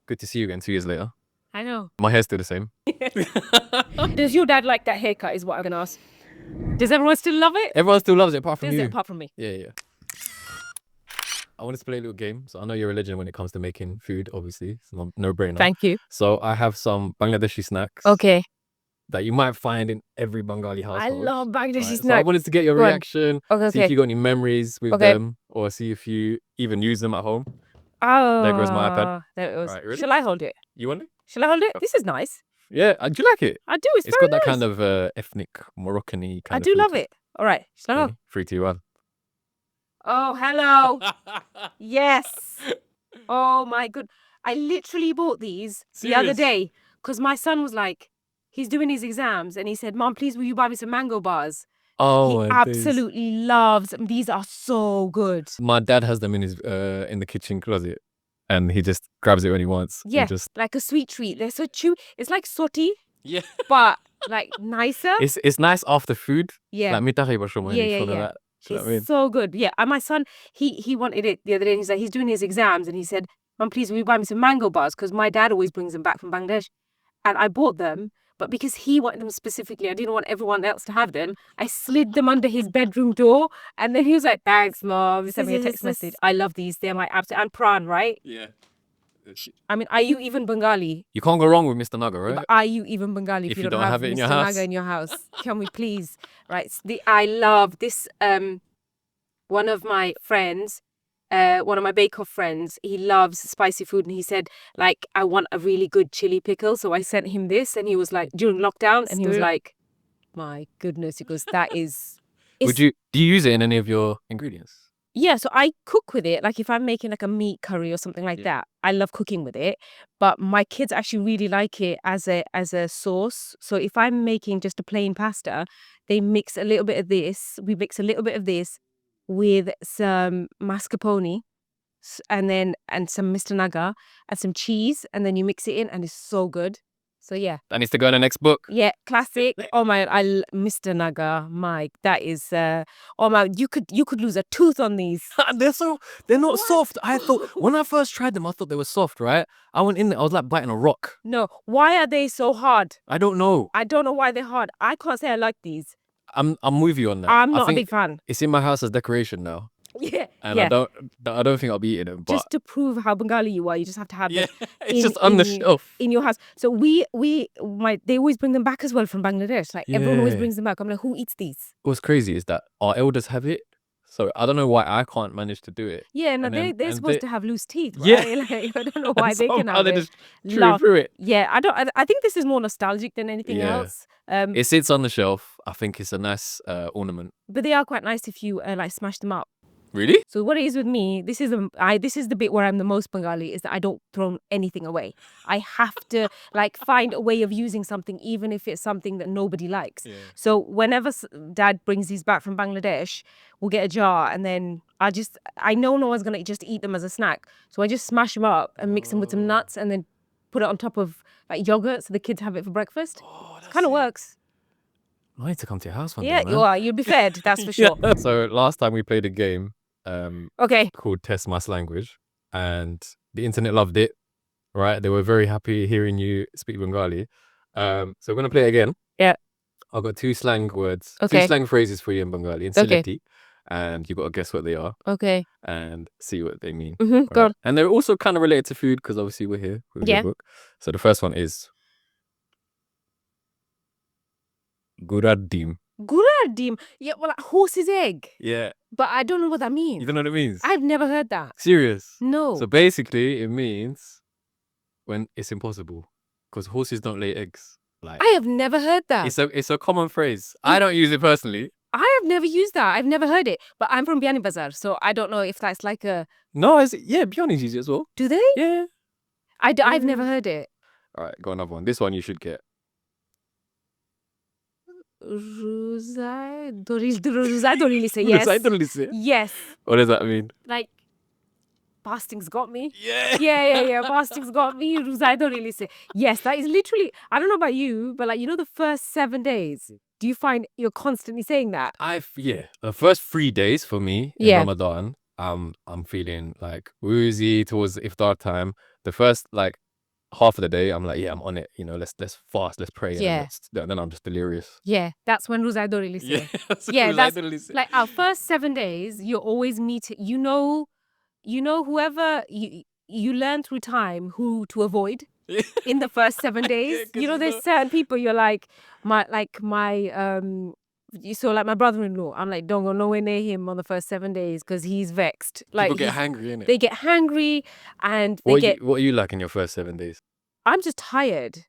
Good to see you again 2 years later. I know. My hair's still the same. Does your dad like that haircut is what I'm going to ask. Does everyone still love it? Everyone still loves it apart from Does you. it apart from me? Yeah. I wanted to play a little game. So I know you're a legend when it comes to making food, obviously. It's no brainer. Thank you. So I have some Bangladeshi snacks. Okay. That you might find in every Bengali household. I love Bangladeshi snacks. So I wanted to get your reaction. See if you got any memories with them, or see if you even use them at home. Oh. There goes my iPad. There it was. Right, ready? Shall I hold it? You want it? Shall I hold it? This is nice. Yeah. Do you like it? I do. It's got very that nice. kind of ethnic Moroccan-y kind I of do food. love it. All right. Shall I go? 3, 2, 1. Oh, hello. Yes. Oh my good. I literally bought these the other day because my son was like, he's doing his exams and he said, Mom, please will you buy me some mango bars? Oh, he absolutely loves them. These are so good. My dad has them in his in the kitchen closet, and he just grabs it when he wants. Yeah, like a sweet treat. They're so chewy. It's like soti. Yeah. But like nicer. It's nice after food. Yeah. Like Yeah. It's so good. Yeah. And my son, he wanted it the other day. And he's like, he's doing his exams, and he said, Mom, please will you buy me some mango bars? Because my dad always brings them back from Bangladesh. And I bought them. But because he wanted them specifically, I didn't want everyone else to have them. I slid them under his bedroom door. And then he was like, thanks, Mom. He sent me a text message. I love these. They're my absolute... And prawn, right? Yeah. I mean, are you even Bengali? You can't go wrong with Mr. Naga, right? But are you even Bengali if you don't have it in Mr. your house? Naga in your house? Can we please? Right. I love this. One of my friends... one of my bake-off friends, he loves spicy food, and he said, like, I want a really good chili pickle. So I sent him this, and he was like, during lockdown, and he was like, my goodness, he goes, that is... do you use it in any of your ingredients? Yeah, so I cook with it. Like if I'm making like a meat curry or something like that, I love cooking with it. But my kids actually really like it as a sauce. So if I'm making just a plain pasta, they mix a little bit of this. We mix a little bit of this with some mascarpone and some Mr. Naga and some cheese, and then you mix it in, and it's so good. So yeah, that needs to go in the next book. Yeah, classic. Oh my, Mr. Naga, Mike, that is oh my, you could lose a tooth on these. They're not soft. I thought when I first tried them, I thought they were soft, right? I went in there, I was like biting a rock. No, why are they so hard? I don't know. I don't know why they're hard. I can't say I like these. I'm with you on that. I'm not a big fan. It's in my house as decoration now. Yeah. And I don't think I'll be eating them. But just to prove how Bengali you are, you just have to have them. It's just on the shelf in your house. So they always bring them back as well from Bangladesh. Like everyone always brings them back. I'm like, who eats these? What's crazy is that our elders have it. So I don't know why I can't manage to do it. Yeah, no, they're supposed to have loose teeth, right? Yeah, like, I don't know why they can have it. Just chew through it. Yeah, I think this is more nostalgic than anything else. It sits on the shelf. I think it's a nice ornament. But they are quite nice if you like smash them up. Really? So what it is with me, this is the bit where I'm the most Bengali, is that I don't throw anything away. I have to like find a way of using something, even if it's something that nobody likes. Yeah. So whenever Dad brings these back from Bangladesh, we'll get a jar, and then I know no one's gonna just eat them as a snack, so I just smash them up and mix them with some nuts, and then put it on top of like yogurt, so the kids have it for breakfast. It kind of works. I need to come to your house one day, man. You are. You'll be fed, that's for sure. So last time we played a game. Called Test My Slanguage, and the internet loved it, right? They were very happy hearing you speak Bengali. So we're going to play it again. Yeah. I've got 2 slang words, 2 slang phrases for you in Bengali, in Sylheti, and you've got to guess what they are. Okay. And see what they mean. Mm-hmm, go on. And they're also kind of related to food, because obviously we're here with your book. So the first one is Guradim. Guradim? Yeah, well, like horse's egg. Yeah. But I don't know what that means. You don't know what it means? I've never heard that. Serious? No. So basically, it means when it's impossible, because horses don't lay eggs. Like, I have never heard that. It's a common phrase. I don't use it personally. I have never used that. I've never heard it. But I'm from Biani Bazar, so I don't know if that's like a... No, Bianis use it as well. Do they? Yeah. I've never heard it. All right, got another one. This one you should get. Rooza Yes. Yes. What does that mean? Like, fasting's got me. Yeah. Yeah. Fasting's got me. Rooza Yes, that is literally, I don't know about you, but like, you know, the first 7 days, do you find you're constantly saying that? The first 3 days for me in Ramadan, I'm feeling like woozy towards the iftar time. The first like half of the day, I'm like, yeah, I'm on it. Let's fast, let's pray. Yeah. And then I'm just delirious. Yeah, that's when Rooza really say. Yeah, that's like our first 7 days. You're always meeting. Whoever you learn through time who to avoid in the first 7 days. There's certain people you're like my my brother-in-law. I'm like, don't go nowhere near him on the first 7 days because he's vexed. Like people get hangry, innit? They get hangry and what are you like in your first 7 days? I'm just tired.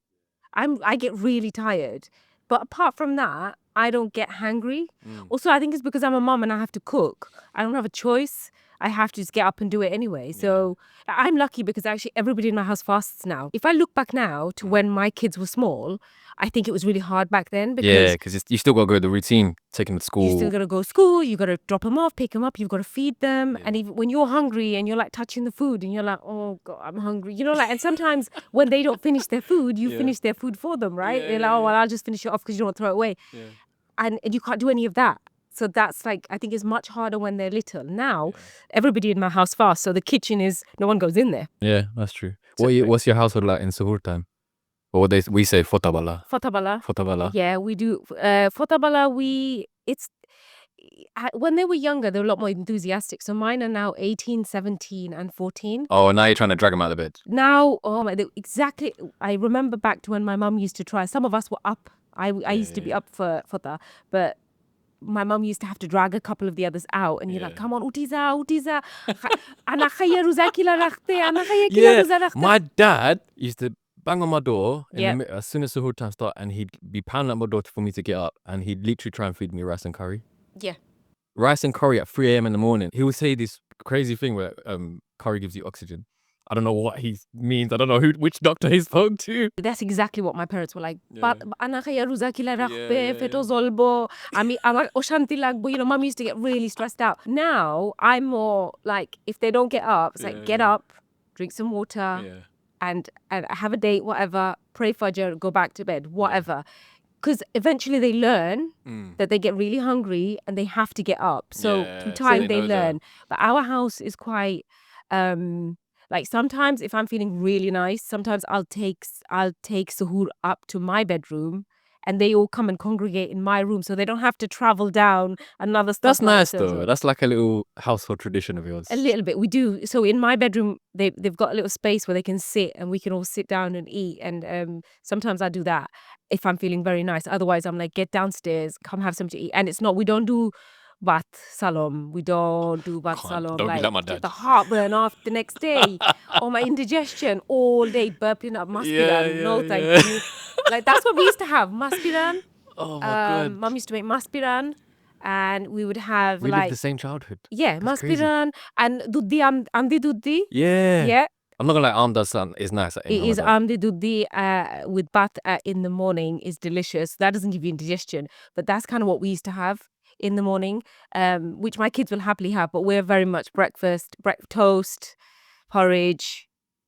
I get really tired. But apart from that, I don't get hangry. Also, I think it's because I'm a mum and I have to cook. I don't have a choice. I have to just get up and do it anyway. So I'm lucky because actually everybody in my house fasts now. If I look back now to when my kids were small, I think it was really hard back then. Because you still got to go to the routine, taking them to school. You still got to go to school. You got to drop them off, pick them up. You've got to feed them. And even when you're hungry and you're like touching the food and you're like, oh God, I'm hungry. And sometimes when they don't finish their food, you finish their food for them, right? They're like, oh, well, I'll just finish it off because you don't want to throw it away. And you can't do any of that. So that's like, I think it's much harder when they're little. Now, everybody in my house fasts. So the kitchen is, no one goes in there. Yeah, that's true. What's your household like in suhoor time? Or we say fotabala. Fotabala. Yeah, we do. Fotabala, when they were younger, they were a lot more enthusiastic. So mine are now 18, 17 and 14. Oh, now you're trying to drag them out of bed. Now, exactly. I remember back to when my mum used to try. Some of us were up. I used to be up for fota, but my mum used to have to drag a couple of the others out and you're like, come on, utiza. My dad used to bang on my door as soon as suhoor time started, and he'd be pounding at my door for me to get up, and he'd literally try and feed me rice and curry. Yeah. Rice and curry at 3 a.m. in the morning. He would say this crazy thing where curry gives you oxygen. I don't know what he means. I don't know which doctor he spoke to. That's exactly what my parents were like. But Rooza kila rakhbe, feto zolbo. Oshanti lagbo. Mum used to get really stressed out. Now I'm more like, if they don't get up, it's like get up, drink some water, and have a date, whatever. Pray Fajr, go back to bed, whatever. Because eventually they learn that they get really hungry and they have to get up. So through time they learn. But our house is quite. Like sometimes if I'm feeling really nice, sometimes I'll take suhoor up to my bedroom and they all come and congregate in my room so they don't have to travel down another step. That's nice though. That's like a little household tradition of yours. A little bit. We do. So in my bedroom, they've got a little space where they can sit and we can all sit down and eat. And sometimes I do that if I'm feeling very nice. Otherwise, I'm like, get downstairs, come have something to eat. And it's not, we don't do Bat Salom. We don't do Bat Salom. Don't be like my dad. The heartburn after the next day. Or my indigestion all day burping up maspiran. No, thank you. Like that's what we used to have. Maspiran. Oh my God. Mum used to make maspiran. And we would have we lived the same childhood. Yeah, that's maspiran and duddi amdi duddi. Yeah. Yeah. I'm not gonna lie, Amda's son is nice. It is amdi duddi with bath in the morning is delicious. That doesn't give you indigestion, but that's kind of what we used to have in the morning, which my kids will happily have, but we're very much breakfast, toast, porridge.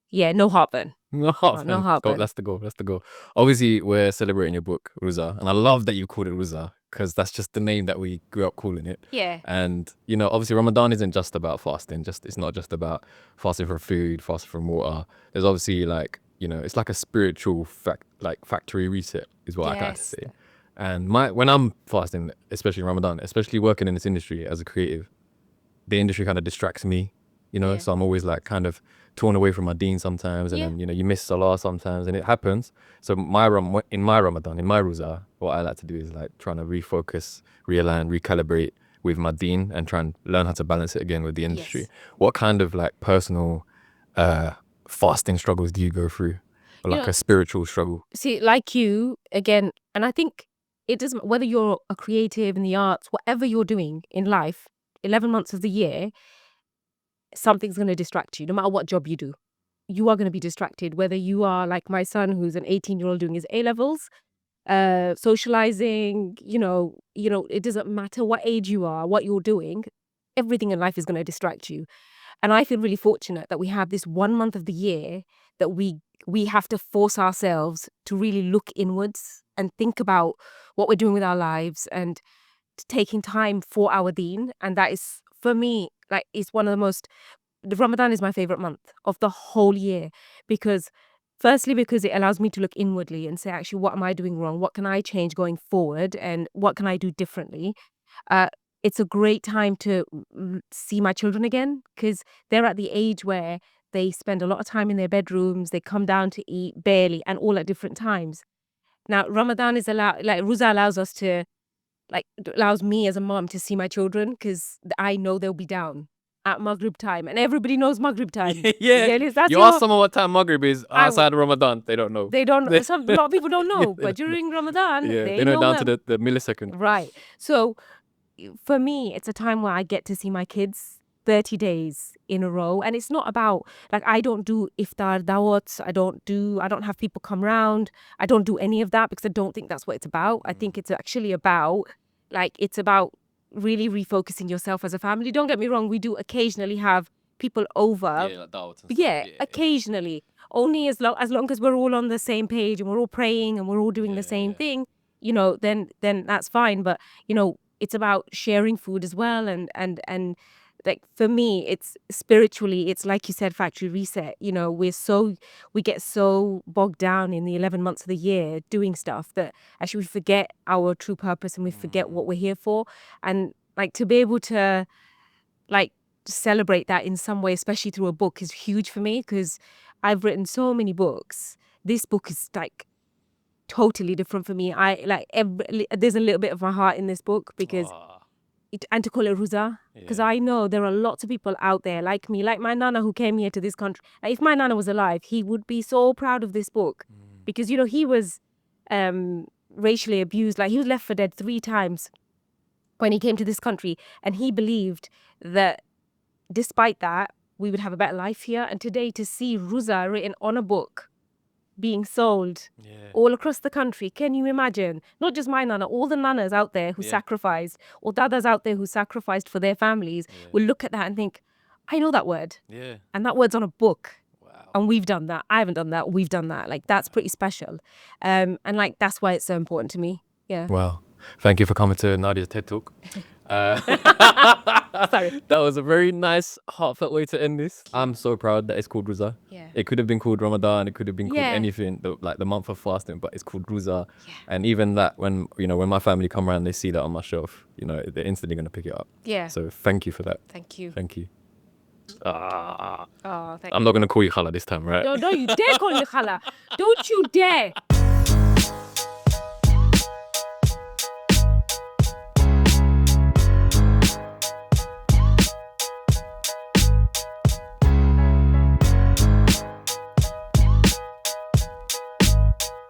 Yeah, no heartburn. No heartburn. That's the goal. Obviously, we're celebrating your book, Rooza, and I love that you called it Rooza because that's just the name that we grew up calling it. Yeah. And obviously, Ramadan isn't just about fasting. It's not just about fasting for food, fasting from water. There's obviously it's like a spiritual factory reset, is what I like to say. And when I'm fasting, especially in Ramadan, especially working in this industry as a creative, the industry kind of distracts me, so I'm always like kind of torn away from my deen sometimes, and then you miss Salah sometimes, and it happens. So in my Ramadan, in my Rooza, what I like to do is like trying to refocus, realign, recalibrate with my deen and try and learn how to balance it again with the industry. Yes. What kind of like personal fasting struggles do you go through? Or like a spiritual struggle? See, like you, again, and I think it doesn't, whether you're a creative in the arts, whatever you're doing in life, 11 months of the year, something's going to distract you, no matter what job you do. You are going to be distracted, whether you are like my son, who's an 18-year-old doing his A-levels, socializing, it doesn't matter what age you are, what you're doing, everything in life is going to distract you. And I feel really fortunate that we have this 1 month of the year that we have to force ourselves to really look inwards and think about what we're doing with our lives and taking time for our deen. And that is, for me, it's one of the Ramadan is my favorite month of the whole year because Firstly, because it allows me to look inwardly and say, actually, what am I doing wrong? What can I change going forward? And what can I do differently? It's a great time to see my children again, because they're at the age where they spend a lot of time in their bedrooms. They come down to eat barely, and all at different times. Now, Ramadan is Rooza allows us to, allows me as a mom to see my children, because I know they'll be down at Maghrib time, and everybody knows Maghrib time. Yeah. That's You ask someone what time Maghrib is outside of Ramadan, they don't know. They don't. A lot of people don't know, but during Ramadan, they know down to the millisecond. Right. So, for me, it's a time where I get to see my kids 30 days in a row, and it's not about I don't do iftar dawats. I don't have people come round. I don't do any of that because I don't think that's what it's about. I think it's actually about really refocusing yourself as a family. Don't get me wrong, we do occasionally have people over. Yeah, like dawats and Yeah, occasionally. Only as long as we're all on the same page and we're all praying and we're all doing the same thing, then that's fine. But it's about sharing food as well, and for me, it's spiritually, it's like you said, factory reset. We get so bogged down in the 11 months of the year doing stuff that actually we forget our true purpose and we forget what we're here for. And to be able to celebrate that in some way, especially through a book, is huge for me, because I've written so many books. This book is totally different for me. There's a little bit of my heart in this book, because and to call it Rooza, because I know there are lots of people out there like me, like my nana who came here to this country. If my nana was alive, he would be so proud of this book, because he was racially abused. He was left for dead 3 times when he came to this country, and he believed that despite that we would have a better life here. And today, to see Rooza written on a book being sold all across the country. Can you imagine? Not just my nana, all the nanas out there who sacrificed, or dadas out there who sacrificed for their families, will look at that and think, I know that word. Yeah. And that word's on a book. Wow. And we've done that. I haven't done that. We've done that. That's pretty special. And that's why it's so important to me. Yeah. Wow. Thank you for coming to Nadiya's TED Talk. Sorry. That was a very nice, heartfelt way to end this. I'm so proud that it's called Rooza. Yeah. It could have been called Ramadan. It could have been called anything, the month of fasting, but it's called Rooza. Yeah. And even that, when my family come around, they see that on my shelf, they're instantly going to pick it up. Yeah. So thank you for that. Thank you. Thank you. Oh, thank I'm not going to call you Khala this time, right? No, don't you dare call me Khala. Don't you dare.